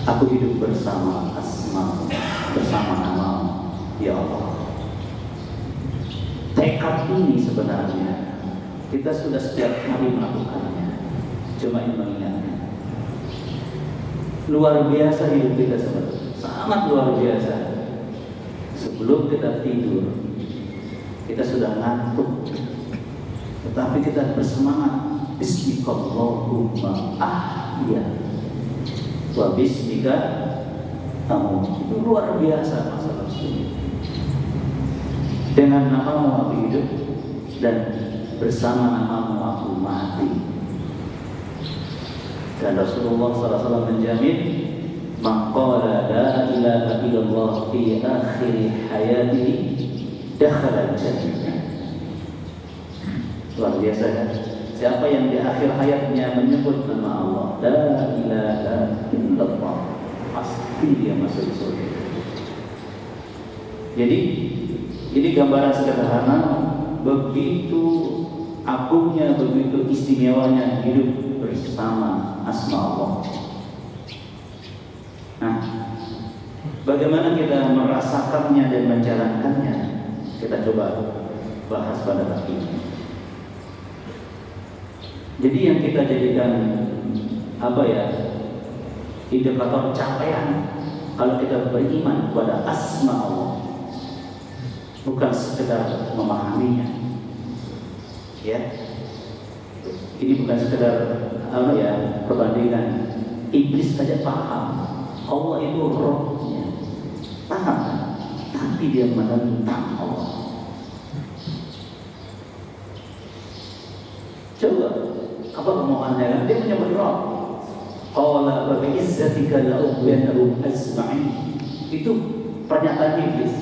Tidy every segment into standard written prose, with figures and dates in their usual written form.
Aku hidup bersama asma, bersama nama ya Allah. Tekad ini sebenarnya kita sudah setiap hari melakukannya, cuma mengingatnya. Luar biasa hidup kita sebenarnya, sangat luar biasa. Sebelum kita tidur, kita sudah ngantuk, tetapi kita bersemangat. Bismillahirrahmanirrahim. Ahya wa bismika amut. Itu luar biasa masalah ini. Dengan namamu aku hidup dan bersama namamu aku mati. Dan Rasulullah SAW menjamin, man qala la ilaha illallah fi akhir hayatihi dakhala al-jannah. Luar biasa kan? Siapa yang di akhir hayatnya menyebut nama Allah, la ilaha illallah, pasti dia masuk surga. Jadi ini gambaran sederhana, begitu agungnya, begitu istimewanya hidup bersama asma Allah. Nah, bagaimana kita merasakannya dan menjalankannya? Kita coba bahas pada hari ini. Jadi yang kita jadikan indikator capaian kalau kita beriman kepada asma Allah, bukan sekedar memahaminya, ya. Ini bukan sekedar perbandingan. Iblis saja paham Allah itu rohnya, paham, tapi dia menentang Allah. Coba apa kemauannya kan? Dia menyebut roh. Qala wa bi izzatika la ughwiyannahum ajma'in. Itu pernyataan iblis.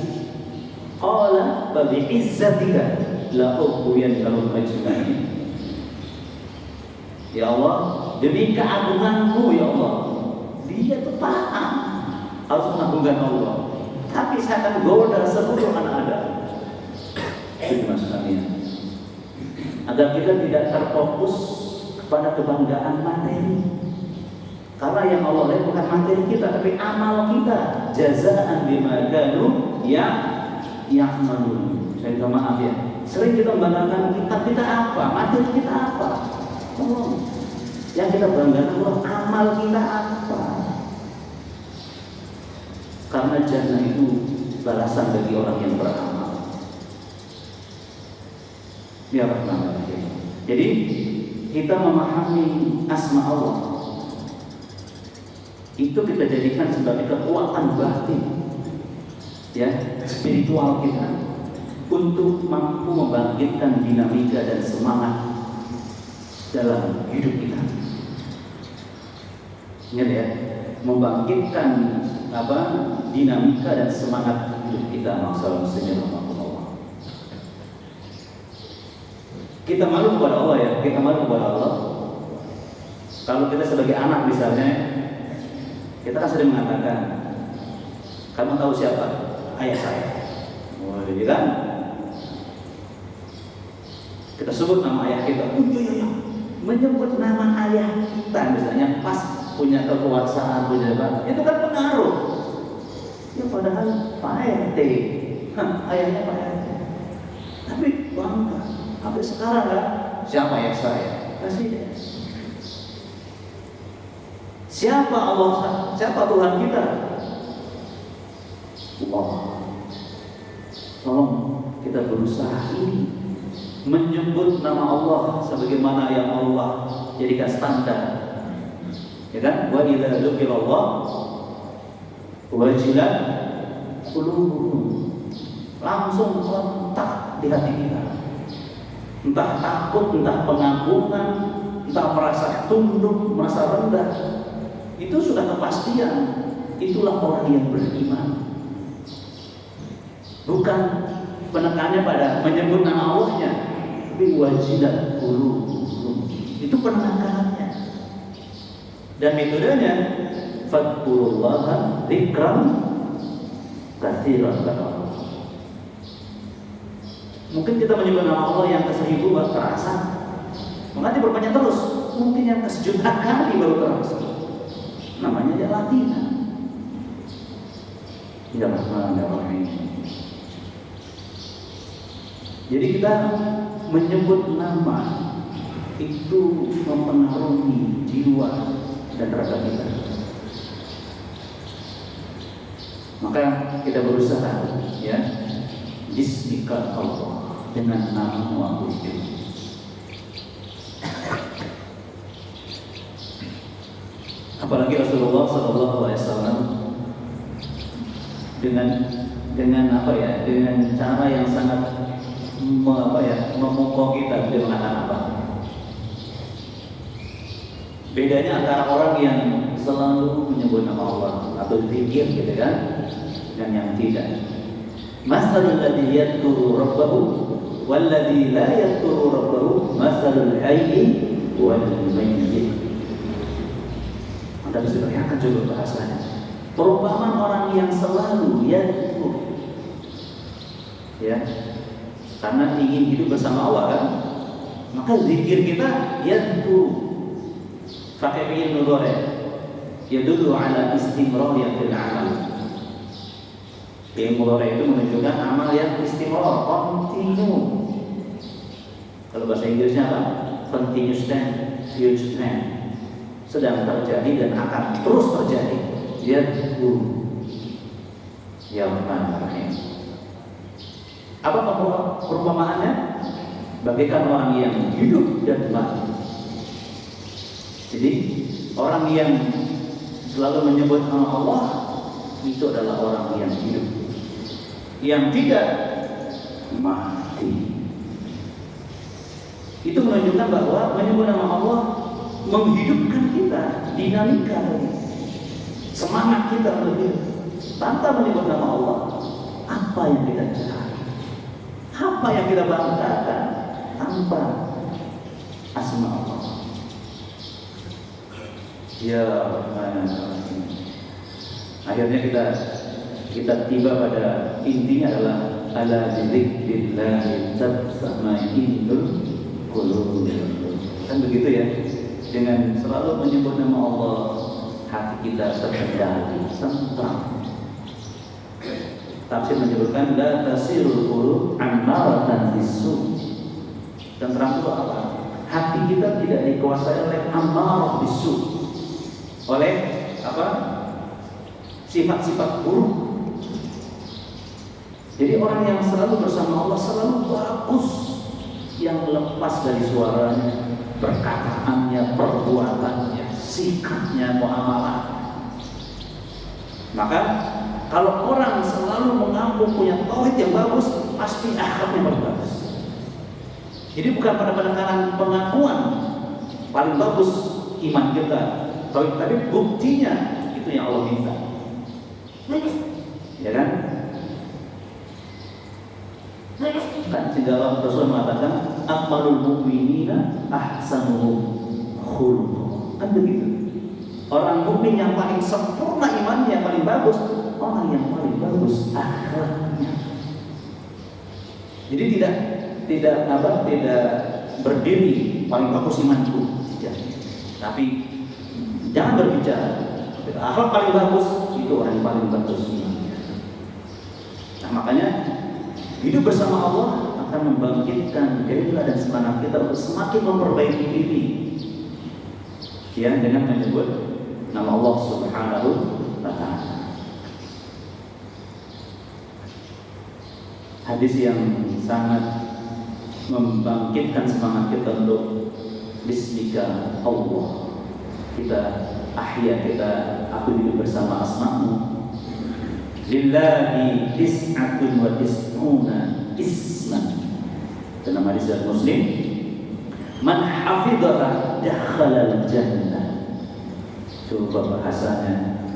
Qala wa bi izzatika la ughwiyannahum ajma'in. Ya Allah, demi keagunganmu ya Allah. Dia tuh paham harus mengagungkan Allah. Tapi saya akan goda seluruh anak Adam. Itu maksudnya. Agar kita tidak terfokus kepada kebanggaan materi. Karena yang Allah lihat bukan materi kita, tapi amal kita. Jazaan bima kanu ya'malun. Saya minta maaf ya. Sering kita membanggakan kita apa, materi kita apa. Yang kita banggakan adalah amal kita apa. Karena jannah itu balasan bagi orang yang beramal. Ya Rahman. Jadi kita memahami asma Allah itu kita jadikan sebagai kekuatan batin, ya, spiritual kita untuk mampu membangkitkan dinamika dan semangat dalam hidup kita. Ingat ya, membangkitkan dinamika dan semangat hidup kita. Maksudnya kita malu kepada Allah ya, kita malu kepada Allah. Kalau kita sebagai anak misalnya, kita kan sering mengatakan, kamu tahu siapa? Ayah saya. Oh, iya kan? Kita sebut nama ayah kita. Menyebut nama ayah kita misalnya pas punya kekuasaan, punya apa? Itu kan pengaruh. Ya padahal Pak RT, ayahnya Pak RT. Tapi bangga. Sampai sekarang kan, siapa ayah saya? Presiden. Siapa Allah? Siapa Tuhan kita? Allah. Tolong kita berusaha ini menyebut nama Allah sebagaimana yang Allah jadikan standar. Ya kan? Wa idza dzukirallah wajilat qulubuhum. Langsung kontak di hati kita. Entah takut, entah pengagungan, entah merasa tunduk, merasa rendah. Itu sudah kepastian. Itulah orang yang beriman. Bukan penekannya pada menyebut nama Allahnya, tapi wajilat qulubuhum. Itu penekanannya. Dan metodenya fadkurullaha dzikran katsiran. Mungkin kita menyebut nama Allah yang ke-1000 baru terasa. Mengapa berbanyak terus? Mungkin yang ke-1 juta kali baru terasa. Namanya dia latihan. Bismillahirrahmanirrahim. Jadi kita menyebut nama itu mempengaruhi jiwa dan raga kita. Maka kita berusaha ya, bismika Allah, dengan nama-Mu aku hidup. Apalagi Rasulullah SAW dengan apa ya, dengan cara yang sangat memukau kita dengan apa? Bedanya antara orang yang selalu menyebut nama Allah atau zikir gitu kan, dan yang tidak. Masalul ladzi yadhkuru rabbahu wal ladzi la yadhkuru rabbahu masalul hayy wal mayyit. Anda bisa bayangkan juga bahasanya. Perumpamaan orang yang selalu yadhkur, ya, karena ingin hidup bersama Allah kan, maka zikir kita yadhkur pakai fi'il mudhari' yadullu ala istimrariyatil amal. Fi'il mudhari' itu menunjukkan amal yang istimrar, continue. Kalau bahasa Inggrisnya apa? Continuous tense, future tense, sedang terjadi dan akan terus terjadi. Yadhkur, ya Rahman. Apa perumpamaannya? Bagaikan orang yang hidup dan mati. Jadi orang yang selalu menyebut nama Allah itu adalah orang yang hidup. Yang tidak mati. Itu menunjukkan bahwa menyebut nama Allah menghidupkan kita, dinamika semangat kita lebih. Tanpa menyebut nama Allah, apa yang kita cari? Apa yang kita banggakan tanpa asma Allah? Ya Rahman. Akhirnya kita tiba pada intinya adalah ala dzikrillah tatma'innul qulub. Kan begitu ya? Dengan selalu menyebut nama Allah, hati kita terkendali, tenang. Tafsir menyebutkan la tasirul qulub ammaratan bisu. Tenang itu apa? Hati kita tidak dikuasai oleh ammarah bisu, oleh apa? Sifat-sifat buruk. Jadi orang yang selalu bersama Allah selalu bagus, yang lepas dari suaranya, perkataannya, perbuatannya, sikapnya, muamalah. Maka kalau orang selalu mengaku punya tauhid yang bagus, pasti akhlaknya bagus. Jadi bukan pada penekanan pengakuan paling bagus iman kita, tapi buktinya itu yang Allah minta. Ya kan? Kan segala Rasul mengatakan akmalul mu'minina ahsanuhum khuluqan. Kan begitu. Orang mukmin yang paling sempurna imannya, yang paling bagus, orang yang paling bagus akhlaknya. Jadi tidak berdiri paling bagus imanku, tidak. Tapi jangan berbicara akhlak paling bagus, itu orang yang paling bagus imannya. Nah, makanya hidup bersama Allah akan membangkitkan gairah dan semangat kita untuk semakin memperbaiki diri. Ya, dengan menyebut nama Allah Subhanahu wa ta'ala. Hadis yang sangat membangkitkan semangat kita untuk bismika Allah. Kita ahya, kita aku hidup bersama asma-Mu. Lillahi tis'atun wa tis'una isman. Dalam hadis Muslim, man hafidhaha dakhala al-jannah. Coba bahasanya.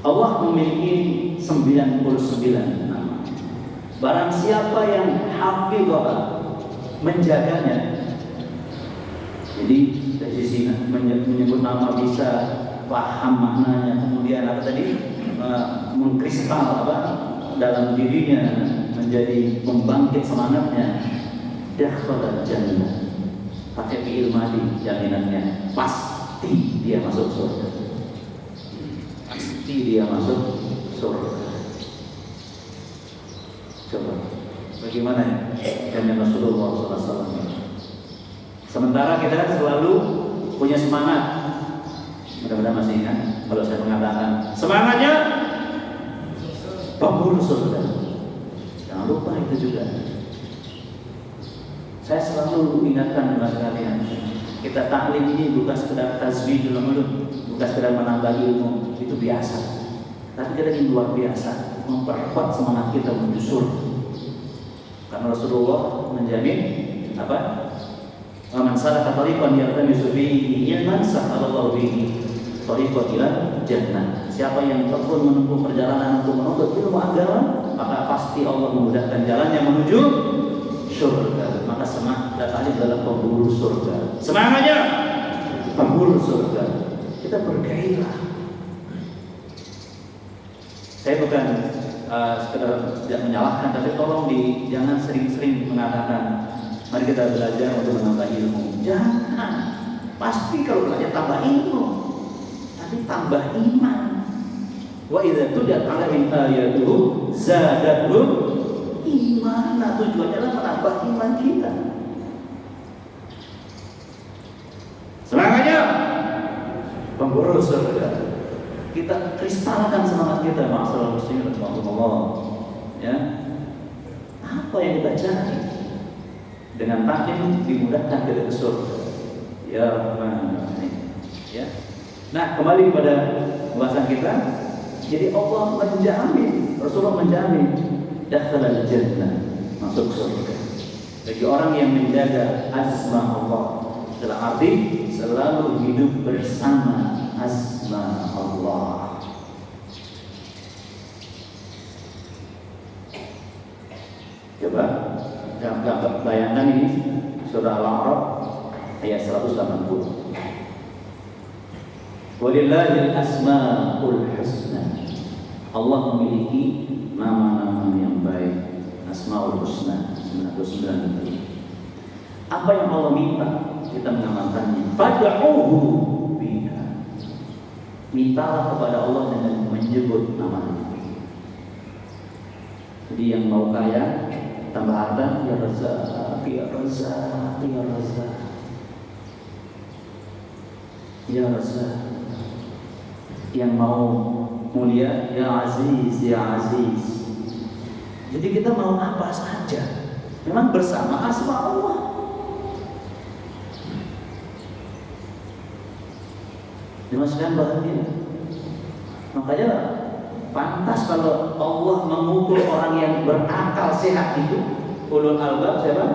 Allah memiliki 99 nama. Barang siapa yang hafidhah, menjaganya. Jadi dari sisi menyebut nama bisa paham maknanya, kemudian apa tadi mengkristal dalam dirinya, menjadi membangkit semangatnya. Dakhala jannah. Pakai fi'il madhi, jaminannya pasti dia masuk surga. Pasti dia masuk surga. Coba, bagaimana ya dengan Rasulullah SAW? Sementara kita selalu punya semangat. Mudah-mudahan masih ingat kalau saya mengatakan semangatnya pemburu surga. Jangan lupa itu juga. Saya selalu ingatkan kepada kalian, kita taklim ini bukan sekedar tasbih dalam mulut, bukan sekedar menambah ilmu, itu biasa. Tapi kita ini luar biasa, memperkuat semangat kita menuju surga. Karena Rasulullah menjamin apa? Man salaka tariqan yaltamisu fihi ilman sahalallahu bihi tariqan ila jannah. Siapa yang tekun menempuh perjalanan untuk menuntut ilmu agama, maka pasti Allah memudahkan jalannya menuju surga. Maka semangat datang dalam pemburu surga. Semangatnya pemburu surga. Kita bergairah. Saya bukan sekedar tidak menyalahkan, tapi tolong jangan sering-sering mengatakan mari kita belajar untuk menambah ilmu. Jangan. Pasti kalau belajar tambah ilmu, tapi tambah iman. Wa idza tuliyat 'alaihim ayatuhu zadatuhum imana. Tujuannya adalah menambah iman kita. Semangatnya pemburu surga. Kita kristalkan semangat kita, ma'asyiral muslimin rahimakumullah. Ya. Apa yang kita cari? Dengan taklim dimudahkan kita ke surga. Ya Rahman. Ya. Nah, kembali kepada pembahasan kita. Jadi Allah menjamin, Rasulullah menjamin dakhalal jannah, masuk surga. Bagi orang yang menjaga asma Allah, dalam arti selalu hidup bersama asma Allah. Coba bayangkan ini surah Al-A'raf ayat 180. Walillahil asmaul husna. Allah memiliki nama-nama yang baik, asmaul husna 99. Apa yang Allah minta kita mengamalkannya. Fad'uhu biha. Mintalah kepada Allah dengan menyebut nama-Nya. Jadi yang mau kaya tambah harta, ya Razzaq, ya Razzaq, ya Razzaq, ya Razzaq. Yang mau mulia, ya Aziz, ya Aziz. Jadi kita mau apa saja, memang bersama asma Allah. Dimasukkan bahagia. Makanya pantas kalau Allah mengukur orang yang berakal sehat itu. Ulul albab siapa?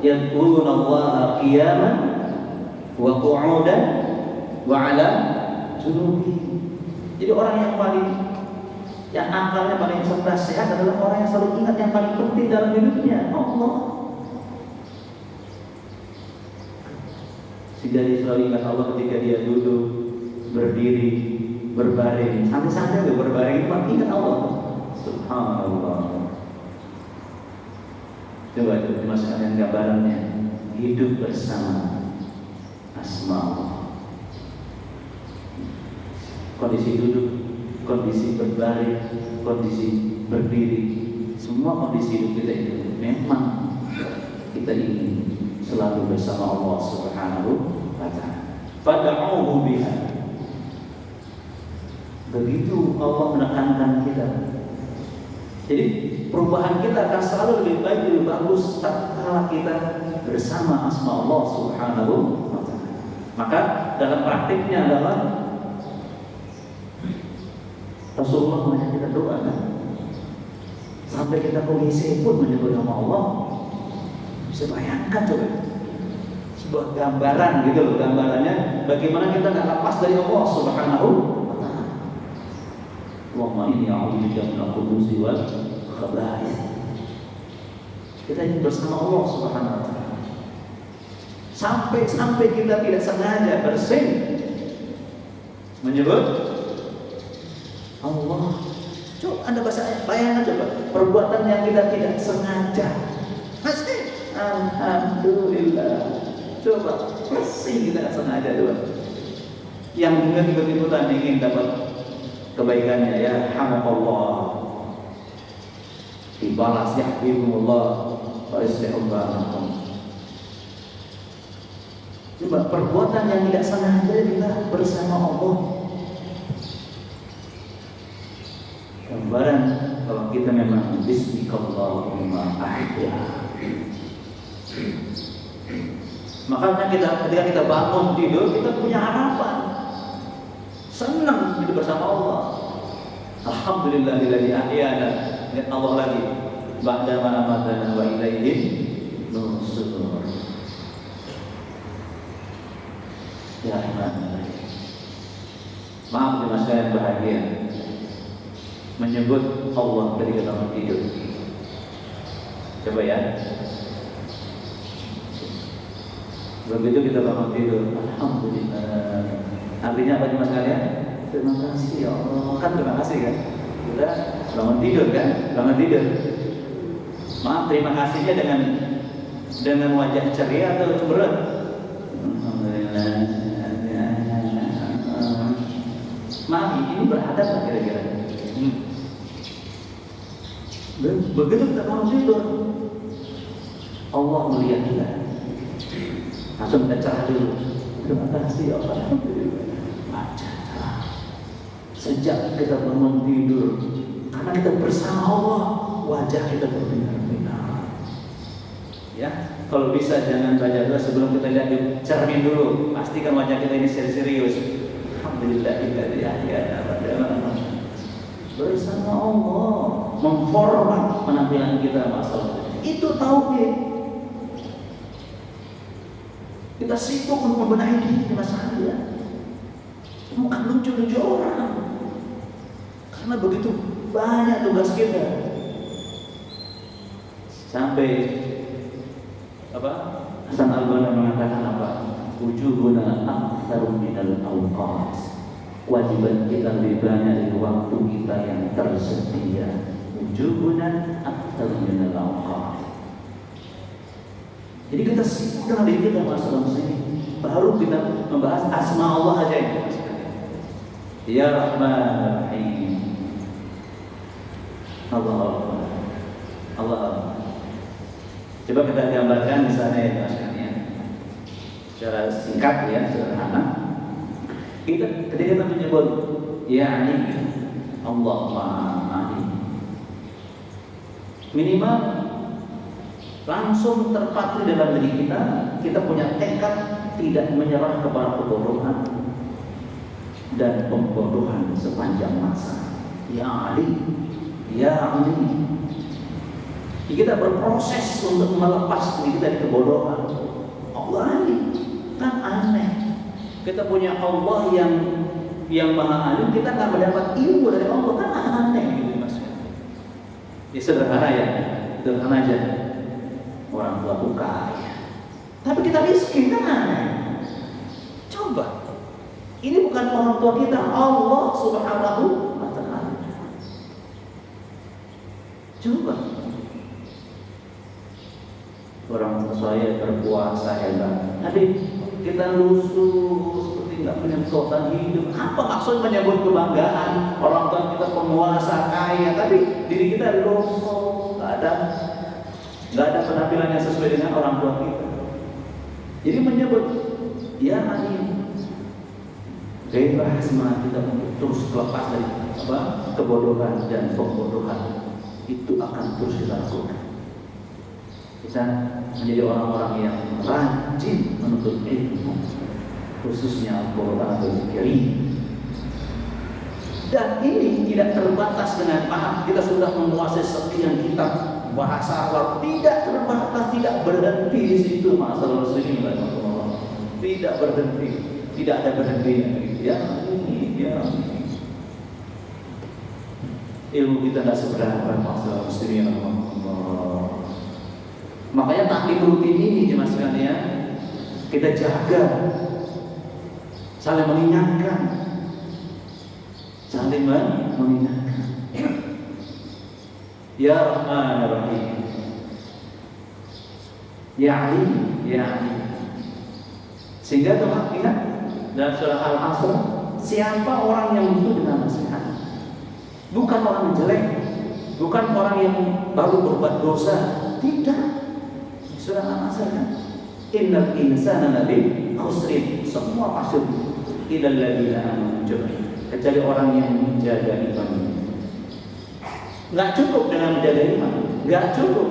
Yadhkuruna Allah qiyaman wa qu'udan wa 'ala junubihim. Jadi orang yang akalnya paling cerdas sehat adalah orang yang selalu ingat yang paling penting dalam hidupnya, Allah. Sehingga dia selalu ingat Allah ketika dia duduk, berdiri, berbaring, santai-santai dia berbaring, ingat Allah. Subhanallah. Coba itu dimasukkan yang gambarannya, hidup bersama asma Allah. Kondisi duduk, kondisi berbaring, kondisi berdiri, semua kondisi hidup kita itu memang kita ingin selalu bersama Allah Subhanahu wa ta'ala. Fad'uhu biha. Begitu Allah menekankan kita. Jadi perubahan kita akan selalu lebih baik, lebih bagus tatkala kita bersama asma Allah Subhanahu wa ta'ala. Maka dalam praktiknya adalah Rasulullah banyak kita doa kan? Sampai kita ke WC pun menyebut nama Allah. Bisa bayangkan coba. Sebuah gambaran gitu loh, gambarannya bagaimana kita tidak lepas dari Allah Subhanahu wa ta'ala. Allahumma inni a'udzubika minal khubuthi wal khaba'ith. Kita ingin bersama Allah Subhanahu wa ta'ala. Sampai kita tidak sengaja bersin menyebut Allah. Coba Anda bayangkan coba perbuatan yang kita tidak sengaja. Masih alhamdulillah. Coba masih kita tidak sengaja coba. Yang juga tiba-tiba ingin dapat kebaikannya, ya hamdallah, dibalas yahdikumullah wa yuslihul balakum. Coba perbuatan yang tidak sengaja kita bersama Allah. Gambaran kalau kita memang bismillahirrahmanirrahim ahya. Makanya ketika kita bangun tidur, kita punya harapan, senang hidup bersama Allah. Alhamdulillahilladzi ahyana, ingat Allah lagi, ba'da ma amatana wa ilaihi nusur. Ya Rahman, maaf di masa yang bahagia menyebut Allah ketika bangun tidur. Coba ya. Begitu kita bangun tidur, alhamdulillah. Artinya apa mas kalian? Terima kasih ya Allah. Kan terima kasih kan? Kita bangun tidur kan? Bangun tidur. Maaf, terima kasihnya dengan wajah ceria atau cemberut? Alhamdulillah. Maaf, ini beradab lah kira-kira. Begitu kita bangun tidur, Allah melihat kita. Langsung kita cerah dulu. Terima kasih ya Allah. Cerah. Sejak kita bangun tidur, karena kita bersama Allah, wajah kita berbinar-binar. Ya, kalau bisa jangan baca doa sebelum kita lihat cermin dulu. Pastikan wajah kita ini serius. Alhamdulillahilladzi ahyana ba'da ma bersama Allah, memformat penampilan kita masalah. Itu tauhid. Kita sibuk untuk membenahi diri masalah. Bukan lucu-lucu orang. Karena begitu banyak tugas kita. Sampai Hasan Al-Banna mengatakan apa? Wujubuna aktsaru minal awqat. Kewajiban kita lebih banyak dari waktu kita yang tersedia. Wujubuna aktsaru minal awqat. Jadi kita sibuk dengan diri kita masalah ini. Baru kita membahas asma Allah aja ini. Ya Rahman Rahim. Allah. Coba kita gambarkan di sana ya maksudnya. Secara singkat ya, sederhana. Ketika kita menyebut ya ini Allah Maha. Minimal langsung terpatri dalam diri kita punya tekad tidak menyerah kepada kebodohan dan pembodohan sepanjang masa. Ya Ali, ya Ali. Kita berproses untuk melepas diri kita dari kebodohan. Allah Ali, kan aneh. Kita punya Allah yang Maha Alim, kita nggak mendapat ilmu dari Allah, kan aneh gitu maksudnya. Ya sederhana aja. Orang tua kaya, tapi kita miskin, kan aneh. Coba, ini bukan orang tua kita, Allah Subhanahu wa Ta'ala. Coba, orang tua saya berpuasa hebat, tapi kita lusuh seperti nggak punya kekuatan hidup. Apa maksud menyebut kebanggaan? Orang tua kita penguasa kaya, tapi diri kita lusuh, nggak ada penampilan yang sesuai dengan orang tua kita. Jadi menyebut ya Ali, gairah semangat kita untuk terus lepas dari kebodohan dan pembodohan itu akan terus kita lakukan. Kita menjadi orang-orang yang rajin menuntut ilmu, khususnya Al-Quran Al-Karim. Dan ini tidak terbatas dengan kita sudah menguasai sekian kitab bahasa Arab, tidak terbatas, tidak berhenti di situ masalah muslimin. Tidak berhenti, tidak ada berhentinya. Ya, ilmu kita tidak seberapa masalah muslimin. Makanya taklim rutin ini mas sekalian, kita jaga, saling mengingatkan, Ya Rahman Rahim, Ya Ali, Ya Ali. Sehingga Tuhan ingat dalam surah Al-Asr, siapa orang yang butuh dengan nasihat? bukan orang jelek, bukan orang yang baru berbuat dosa, tidak. Surah Al-Asr kan, innal insana lafi khusrin, semua pasti illal ladzina amanu, kecuali orang yang menjaga iman. Nggak cukup dengan menjaga iman, nggak cukup.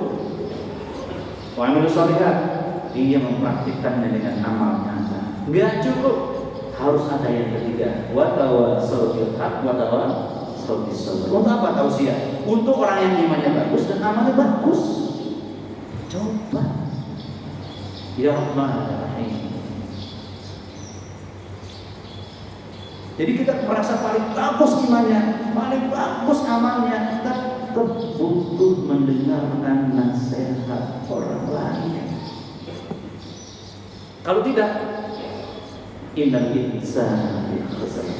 Wa amilus shalihat, dia mempraktikkannya dengan amal nyata. Nggak cukup, harus ada yang ketiga, wa tawassaw bil haq wa tawassaw bis sabr. Untuk apa tausiah? Untuk orang yang imannya bagus dan amalnya bagus. Coba. Ya Rahman ya Rahim. Jadi kita merasa paling bagus imannya, paling bagus amalnya, tetap butuh mendengarkan nasihat orang lain. Kalau tidak, innal insana lafi khusr.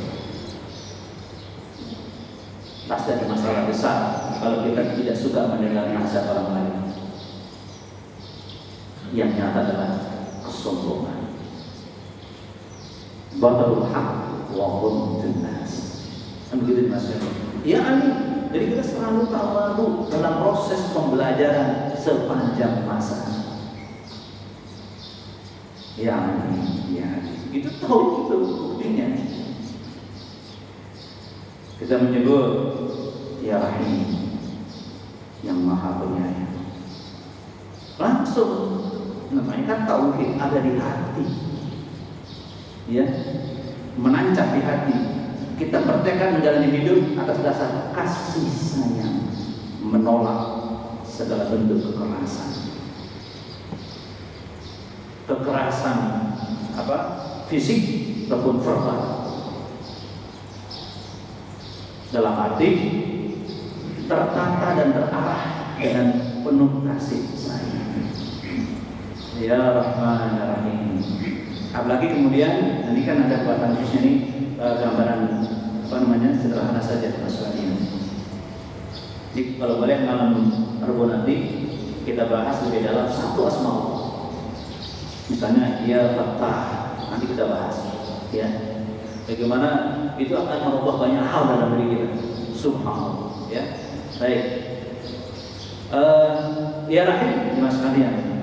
Pasti ada masalah besar kalau kita tidak suka mendengar nasihat orang lain. Yang nyata adalah kesombongan. Batalul haq wa qultun nas. Kan begitu Mas. Ya Ali, jadi kita selalu tawadhu dalam proses pembelajaran sepanjang masa. Ya Ali, ya Ali. Itu tahu itu buktinya. Kita menyebut Ya Rahim, yang Maha Penyayang. Langsung namanya kan tauhid ada di hati. Ya, menancap di hati. Kita bertekad menjalani hidup atas dasar kasih sayang, menolak segala bentuk kekerasan. Kekerasan apa? Fisik ataupun verbal. Dalam arti tertata dan terarah dengan penuh kasih sayang. Ya Rahman ya Rahim. Apalagi kemudian nanti kan ada buatan khususnya nih, gambaran apa namanya, sederhana saja masalahnya. Jadi kalau boleh malam Rabu nanti kita bahas lebih dalam satu asma Allah. Misalnya Ya Fattah, nanti kita bahas ya. Bagaimana itu akan merubah banyak hal dalam diri kita. Subhanallah ya. Baik. Ya Rahim Mas kalian.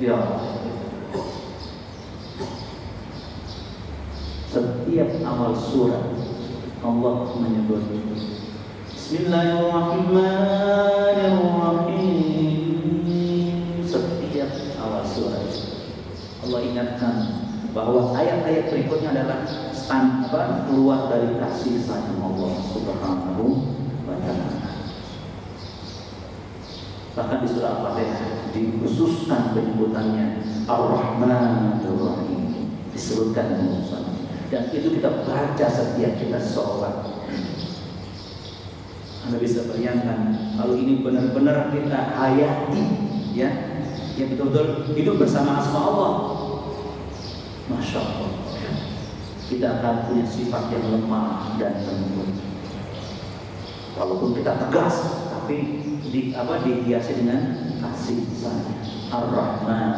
Ya Allah. Setiap awal surat Allah menyebut Bismillahirrahmanirrahim. Setiap awal surat Allah ingatkan bahwa ayat-ayat berikutnya adalah keluar dari kasih sayang Allah Subhanahu wa ta'ala. Bahkan di surah Al-Fatihah dikhususkan penyebutannya Ar-Rahman Ar-Rahim, disebutkan dengan dan itu kita baca setiap kita sholat. Anda bisa bayangkan kalau ini benar-benar kita hayati, ya, yang betul-betul hidup bersama asma Allah. Masya Allah, kita akan punya sifat yang lemah dan lembut. Walaupun kita tegas, tapi dihiasi dengan kasih sayang. Ar-Rahman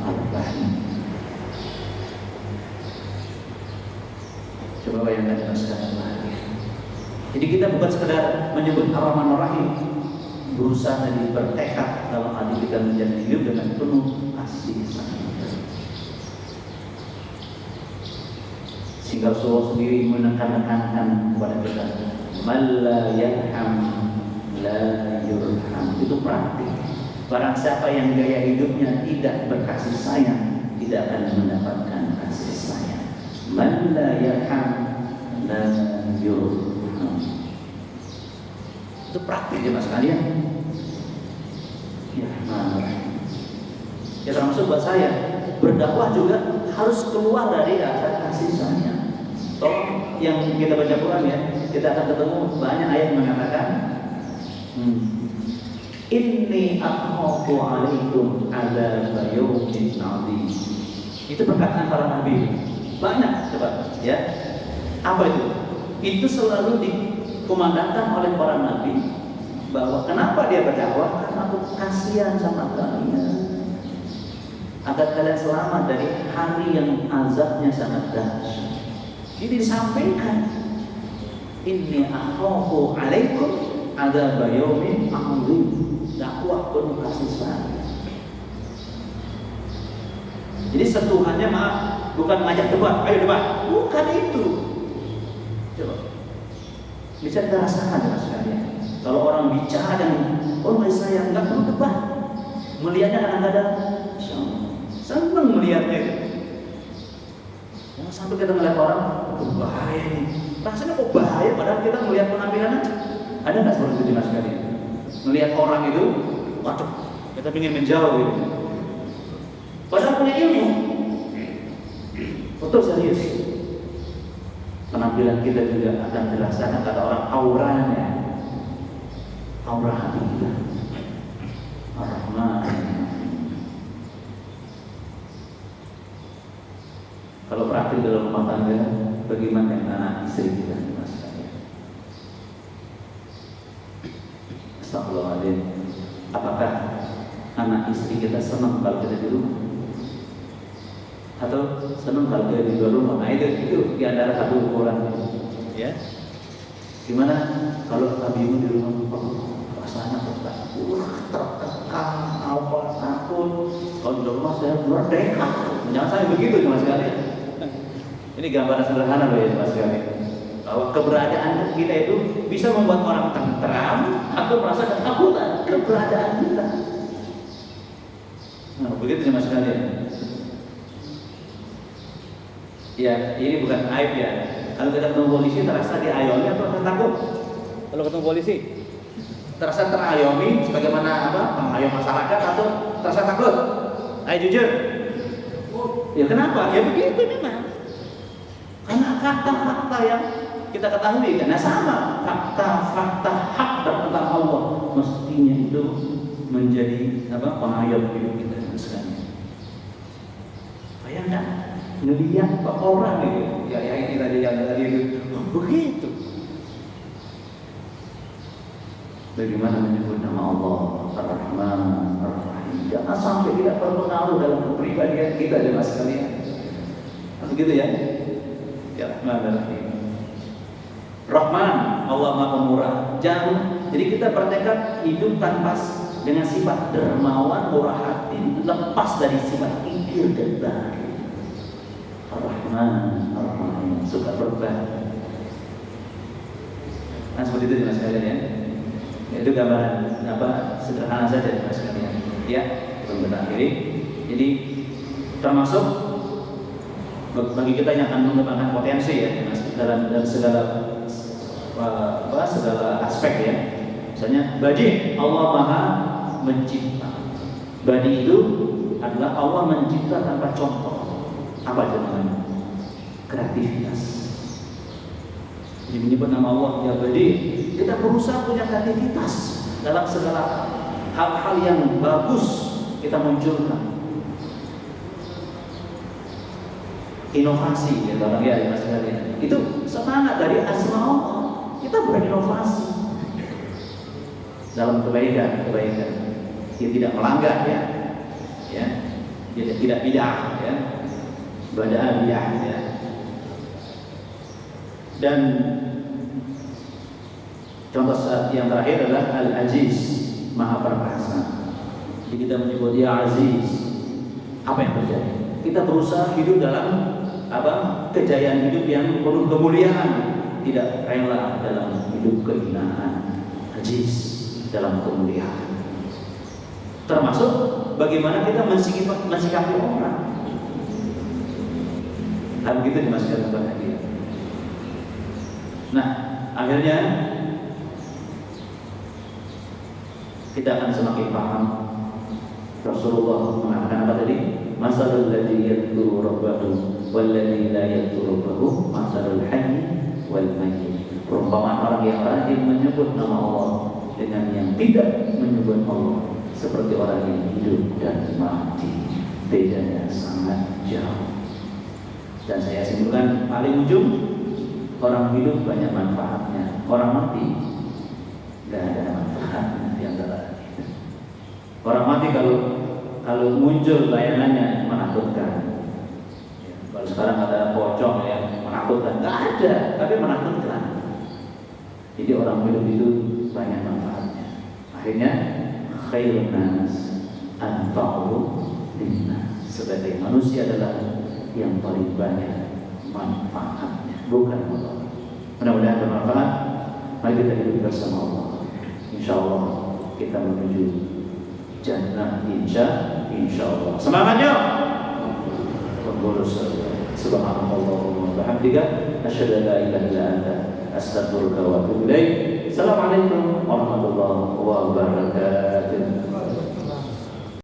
Ar-Rahim. Coba bayangkan dengan sekarang lagi. Jadi kita bukan sekedar menyebut Ar-Rahman Ar-Rahim, berusaha tadi bertekad dalam hati kita menjalani hidup dengan penuh kasih sayang. Sehingga Rasulullah sendiri menekankan kepada kita, "Man la yarham la yurham." Itu praktik. Barang siapa yang gaya hidupnya tidak berkasih sayang, tidak akan mendapatkan kasih sayang. Man la yarham la yurham. Itu praktik ya Mas kalian. Ya, ya termasuk buat saya berdakwah juga harus keluar dari rasa kasih sayang. Toh yang kita baca Quran ya, kita akan ketemu banyak ayat mengatakan inni akhafu alaikum adzab yaumin adzim. Itu perkataan para nabi. Banyak coba ya. Apa itu? Itu selalu dikumandangkan oleh para nabi bahwa kenapa dia berdakwah? Karena aku kasihan sama kalian, agar kalian selamat dari hari yang azabnya sangat dahsyat. Ini disampaikan. Inni akhafu alaikum adzab yaumin adzim. Dakwah penuh kasih sayang. Jadi sentuhannya maaf, bukan ngajak debat, ayo debat, bukan itu. Coba bisa kita rasakan ya sekalian. Kalau orang bicara dan kasih sayang, nggak perlu debat. Melihatnya kadang-kadang, senang melihatnya itu. Jangan sampai kita melihat orang, bahaya nih. Rasanya kok bahaya padahal kita melihat penampilannya. Ada nggak seperti itu mas sekalian? Melihat orang itu, waduh, kita ingin menjauh gitu. Padahal punya ilmu. Betul serius. Penampilan kita juga akan dirasakan kata orang auranya. Aura hati kita. Ar-Rahman. Kalau praktik dalam rumah tangga, bagaimana dengan anak istri kita? Astagfirullahaladzim. Apakah anak istri kita senang kalau kita di rumah? Atau senang kalau dia di luar rumah? Nah itu di antara satu ukuran. Ya. Gimana kalau abimu di rumah? Rasanya tertekan, apa takut. Kalau di rumah saya merdeka. Jangan sampai begitu cuma sekali. Ini gambaran sederhana loh ya mas sekali. Bahwa keberadaan kita itu bisa membuat orang tentram atau merasa ketakutan keberadaan kita. Nah begitu mas sekali. Ya ini bukan aib ya. Kalau kita ketemu polisi terasa diayomi atau takut? Kalau ketemu polisi terasa terayomi sebagaimana apa mengayomi masyarakat atau terasa takut? Ayo jujur. Ya kenapa? Ya begitu memang. Karena fakta-fakta yang kita ketahui karena sama fakta-fakta hak tentang Allah mestinya itu menjadi apa pengayom hidup kita sekalian. Bayangkan ngelihat orang itu ya ini tadi yang tadi itu begitu. Bagaimana menyebut nama Allah Ar-Rahman Ar-Rahim. Jangan sampai tidak terpengaruh dalam kepribadian kita dan sekalian. Begitu ya. Ya Rahman Rahman, Allah Maha Pemurah. Jadi kita bertekad hidup tanpa dengan sifat dermawan, murah hati, lepas dari sifat kikir dan bahagia. Rahman, Rahman, suka berbagi. Nah seperti itu mas sekalian ya. Itu gambaran apa sederhana saja mas sekalian. Ya, belum kita akhiri. Jadi termasuk bagi kita yang akan mengembangkan potensi ya mas, dalam segala segala aspek ya. Misalnya badi, Allah Maha mencipta. Badi itu adalah Allah mencipta tanpa contoh. Apa itu namanya? Kreativitas. Jadi menyebut nama Allah ya badi, kita berusaha punya kreativitas dalam segala hal-hal yang bagus kita munculkan. Inovasi ya orang ya mas sekalian. Itu semangat dari asma Allah. Kita berinovasi dalam kebaikan, yang tidak melanggar ya, tidak bidah ya, ibadah bidah ya. Dan contoh yang terakhir adalah Al-Aziz, Maha Perkasa. Jadi kita menyebut ya Aziz. Apa yang terjadi? Kita berusaha hidup dalam kejayaan hidup yang penuh kemuliaan, tidak rela dalam hidup kehinaan. Aziz dalam kemuliaan. Termasuk bagaimana kita mensikapi orang. Hal begitu dimasukkan bahagia. Nah, akhirnya kita akan semakin paham. Rasulullah mengatakan apa tadi? Masalul ladzi yadhkuru rabbahu wal ladzi la yadhkuru rabbahu masalul hayy wal mayyit. Perumpamaan orang yang rajin menyebut nama Allah dengan yang tidak menyebut Allah, seperti orang yang hidup dan mati. Bedanya sangat jauh. Dan saya simpulkan paling ujung, orang hidup banyak manfaatnya, orang mati tidak ada manfaatnya di antara kita. Orang mati kalau muncul bayangannya menakutkan. Kalau sekarang ada pocong yang menakutkan, nggak ada, tapi menakutkan. Jadi orang hidup itu banyak manfaatnya. Akhirnya khairun nas anfa'u linnas. Sebagai manusia adalah yang paling banyak manfaatnya, bukan Allah. Mudah-mudahan bermanfaat. Mari kita hidup bersama Allah. Insyaallah kita menuju jannah insyaallah. Semangatnya. Subhanallah wa bihamdika asyhadu an la ilaha illa anta astaghfiruka wa atubu ilaik. Assalamualaikum warahmatullahi wabarakatuh.